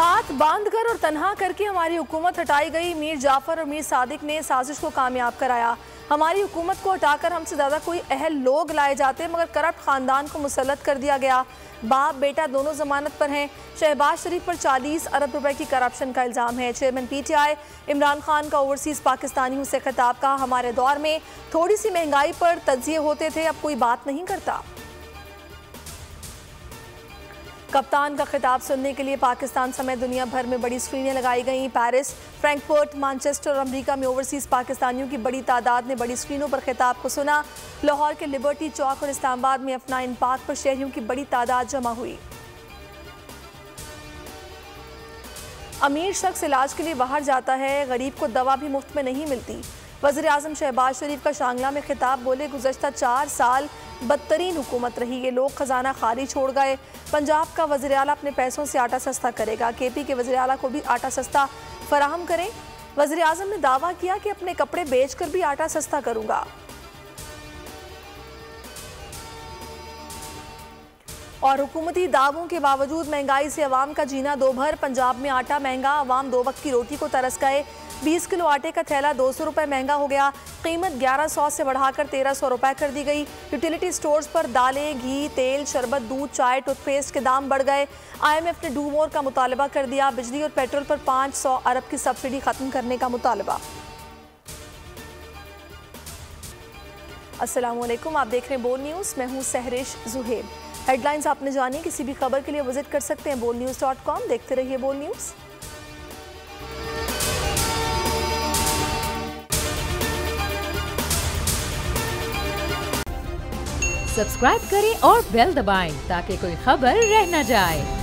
हाथ बांध कर और तन्हा करके हमारी हुकूमत हटाई गई। मीर जाफर और मीर सादिक ने साजिश को कामयाब कराया। हमारी हुकूमत को हटाकर हमसे ज़्यादा कोई अहल लोग लाए जाते, मगर करप्ट ख़ानदान को मुसल्लत कर दिया गया। बाप बेटा दोनों जमानत पर हैं। शहबाज शरीफ पर 40 अरब रुपए की करप्शन का इल्ज़ाम है। चेयरमैन PTI इमरान खान का ओवरसीज़ पाकिस्तानियों से खिताब का, हमारे दौर में थोड़ी सी महंगाई पर तज्जिए होते थे, अब कोई बात नहीं करता। कप्तान का खिताब सुनने के लिए पाकिस्तान समेत दुनिया भर में बड़ी स्क्रीनें लगाई गईं। पेरिस, फ्रैंकफर्ट, मैनचेस्टर और अमेरिका में ओवरसीज़ पाकिस्तानियों की बड़ी तादाद ने बड़ी स्क्रीनों पर खिताब को सुना। लाहौर के लिबर्टी चौक और इस्लामाबाद में अफनाइन पार्क पर शहरियों की बड़ी तादाद जमा हुई। अमीर शख्स इलाज के लिए बाहर जाता है, गरीब को दवा भी मुफ्त में नहीं मिलती। वज़ीर आज़म शहबाज शरीफ का शांगला में खिताब, बोले गुज़श्ता 4 साल बदतरीन हुकूमत रही, ये लोग खजाना खाली छोड़ गए। पंजाब का वज़ीर आला अपने पैसों से आटा सस्ता करेगा, KP के वज़ीर आला को भी आटा सस्ता फराहम करें। वज़ीर आज़म ने दावा किया कि अपने कपड़े बेचकर भी आटा सस्ता करूँगा। और हुकूमती दावों के बावजूद महंगाई से अवाम का जीना दो भर। पंजाब में आटा महंगा, अवाम 2 वक्त की रोटी को तरस गए। 20 किलो आटे का थैला 200 रुपये महंगा हो गया। कीमत 1100 से बढ़ाकर 1300 रुपये कर दी गई। यूटिलिटी स्टोर्स पर दालें, घी, तेल, शरबत, दूध, चाय, टूथपेस्ट के दाम बढ़ गए। IMF ने डू मोर का मुतालबा कर दिया। बिजली और पेट्रोल पर 500 अरब की सब्सिडी खत्म करने का मुतालबा। अस्सलाम वालेकुम, आप देख रहे हैं बोल न्यूज़। मैं हूँ सहरिश जुहेब। हेडलाइंस आपने जानी। किसी भी खबर के लिए विजिट कर सकते हैं bolnews.com। देखते रहिए बोल न्यूज़। सब्सक्राइब करें और बेल दबाएं ताकि कोई खबर रह न जाए।